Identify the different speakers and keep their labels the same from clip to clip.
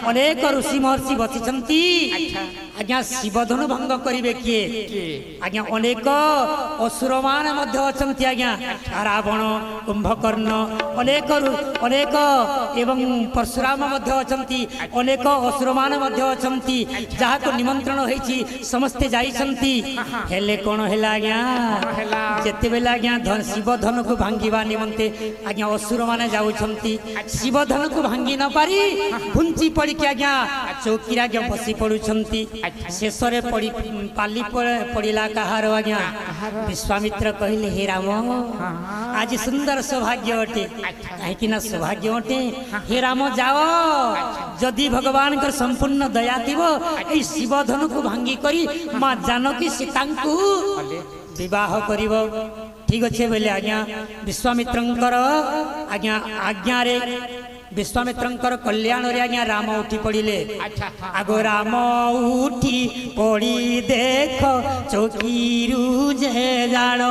Speaker 1: अनेक ऋषि महर्षि बसिछंती आज्ञा शिवधनु भंग करिवे किए आज्ञा अनेक असुर मान मध्य अछंती आज्ञा रावण कुंभकर्ण अनेक अनेक एवं परशुराम मध्य अछंती अनेक असुर मान मध्य अछंती जहा को निमंत्रण होईची समस्ते जाईछंती हेले कोन हैला आज्ञा जेते बेला आज्ञा शिवधनु को भांगीबा निमंते आज्ञा असुर माने जाउछंती शिवधनु को भांगी न पारी घुंची पड़ी के आज्ञा चौकी आज्ञा बसी पड़ुछंती शेष रे पड़ी पाली पड़िला कहार आज्ञा विश्वामित्र कहले हे राम आज सुंदर सौभाग्य अटे कहीं ना सौभाग्य अटे हे राम जाओ जदि भगवान कर संपूर्ण दया थिबो ए शिवधनु को भांगी करी मां जानकी सीता को विवाह करिवो ठीक अच्छे बोले आज्ञा विश्वामित्रंकर आज्ञा आज्ञा रे विश्वामित्रंकर कल्याण रे आज्ञा राम उठी पड़िले आगो राम उठी पड़ी देख चौकी जे जानो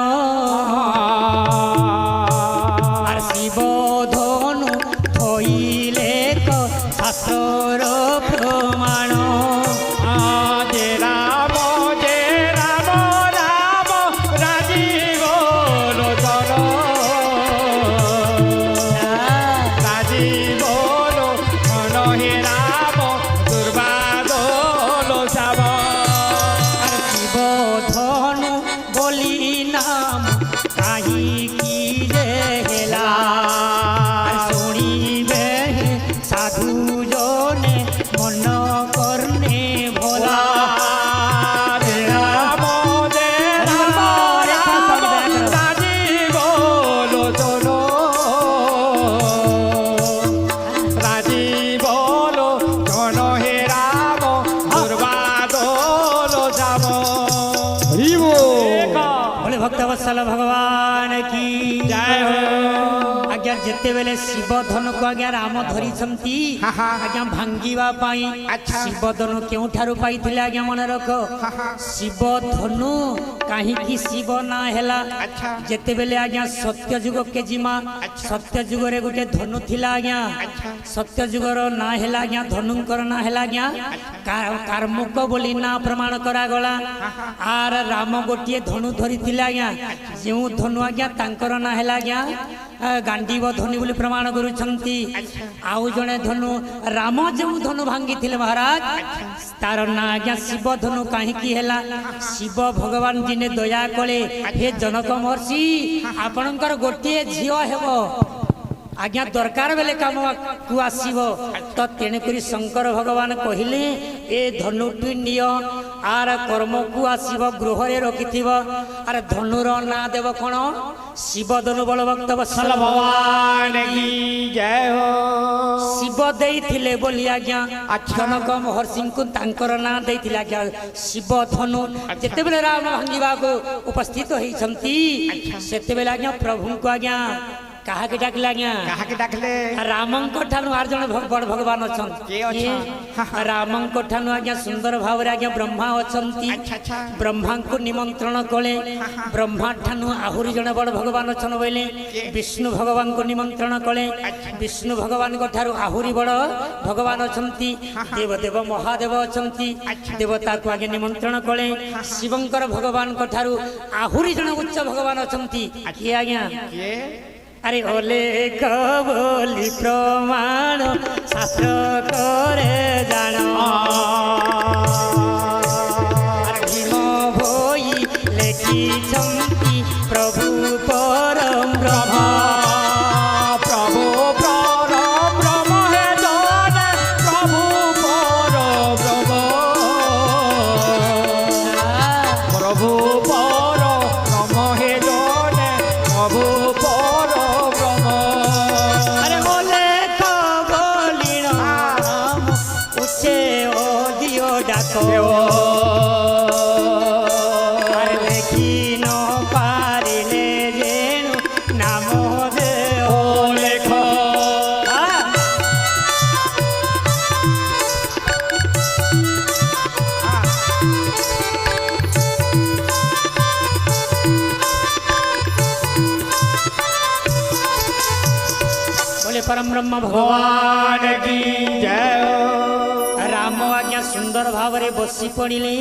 Speaker 1: आर शिव धनु थोइले को शास्त्र प्रमाण भगवान की जय हो आज्ञा जेते बेले शिव धनु को आज्ञा राम धरी छंती आज्ञा भांगीवा पाई शिव धनु केउ ठारू पाइथिले आज्ञा मन रख शिव धनु काहे की शिव ना हैला जेते बेले आज्ञा सत्य युग के जिमा सत्य युग रे गुटे धनु थिला आज्ञा सत्य युग रो ना हैला आज्ञा धनुंकर ना हैला आज्ञा कर्मक बोली ना प्रमाण करा गला आर राम गोटिए धनु धरी थिला आज्ञा जो धनु आज्ञा तांकर ना हैला आज्ञा गांडीव धनु बोली प्रमाण करुछंती आउ जने धनु राम जो धनु भांगी थिले महाराज तार ना आज्ञा शिव धनु काहे की हैला शिव भगवान जी ने दया कले हे जनक महर्षि आपनकर गोटिए झियो हेबो आज्ञा दरकार बेले काम को आसीबो तो तेने करी शंकर भगवान कहिले ए धनुटी नियो आर कर्म को आसीबो गृह रे रखिथिबो आर धनुर ना देव कोन शिव धनु बल भक्त वत्सल भगवान की जय हो शिव देइथिले बोली आज्ञा जनक महर्षि को तांकर ना देइथिले आज्ञा शिव धनु जेते बेले राम भांगीबा को उपस्थित होई छंती सेते बेले आज्ञा प्रभु को आज्ञा कहा के डाकले आज्ञा कहा के डाकले रामन को ठानु आर जण बड़ भगवान अछन के अछन रामन को ठानु आज्ञा सुंदर भाव रे आज्ञा ब्रह्मा अछंती ब्रह्मा को निमंत्रण कले ब्रह्मा ठानु आहुरी जण बड़ भगवान अछन बोले विष्णु भगवान को निमंत्रण कले विष्णु भगवान को ठारू आहुरी बड़ भगवान अछंती देव देव महादेव अछंती देवता को आगे निमंत्रण कले शिवंकर भगवान को ठारू आहुरी जण उच्च भगवान अछंती के आज्ञा के अरे ओले कबोली प्रमाण शास्त्र करे जानो भीम भोई लेखी छंती प्रभु परम ब्रह्म प्रभु परम ब्रह्म हे जाने प्रभु परम ब्रह्म प्रभु परम ब्रह्म हे जाने प्रभु परम ब्रह्म भगवान की जय हो। आज्ञा सुंदर भाव रे बसी पड़िले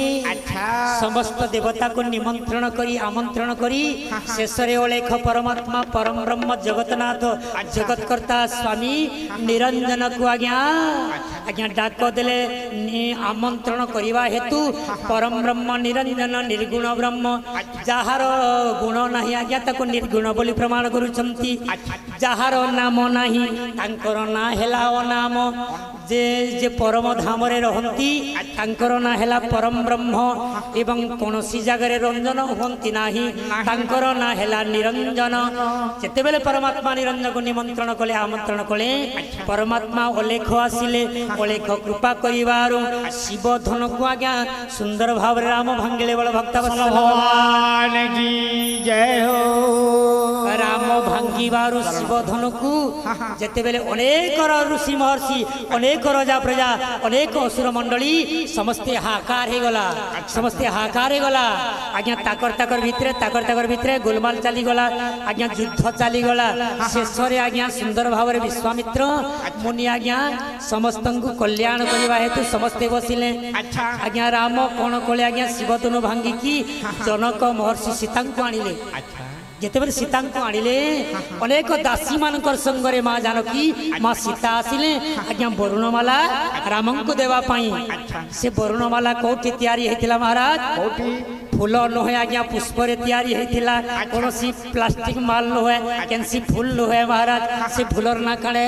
Speaker 1: समस्त देवता को निमंत्रण करी आमंत्रण करी शेष रे ओलेख परमात्मा परम ब्रह्म जगतनाथ जगतकर्ता स्वामी निरंजन को आज्ञा आज्ञा डाक देले आमंत्रण करवा हेतु परम ब्रह्म निरंजन निर्गुण ब्रह्म जार गुण नहीं आज्ञा ताको निर्गुण बोली प्रमाण करुछंती जार नाम नहीं तांकर ना हेला नाम जे जे परम धाम रे रहंती तांकर ना हेला परम ब्रह्म एवं कोनोसी जगह रंजन होंती नाही तांकर ना हेला निरंजन जेते बेले परमात्मा निरंजन को निमंत्रण कले आमंत्रण कले परमात्मा ओलेख आसिले ओलेख कृपा करिवारो शिव धन को आज्ञा सुंदर भाव रे राम भांगिले बल भक्त भगवान की जय हो राम भांगिवारो शिव धन को जेते बेले अनेक ऋषि महर्षि अनेक राजा प्रजा अनेक असुर मंडली समस्ते हाकार हे गला समस्ते हाकार हे गला आज्ञा ताकर भितरे गोलमाल चली गला आज्ञा युद्ध चली गला शेष रे आज्ञा सुंदर भाव रे विश्वामित्र मुनि आज्ञा समस्त को कल्याण करवा हेतु समस्ते बसिले आज्ञा राम कौन कले आज्ञा शिव धनु भांगी की जनक महर्षि सीता को आनिले जेते बेले सीता को आनिले अनेक दासी मानकर संगरे माँ जानकी माँ सीता आसिले आज्ञा वरुणमाला राम को देवा पाई से वरुणमाला कोठी तैयारी हेतिला महाराज फूल नुहे आज्ञा पुष्प रे तैयारी हेतिला कोनोसी प्लास्टिक माल नुहे केनसी फूल नुहे महाराज से फूलर ना काणे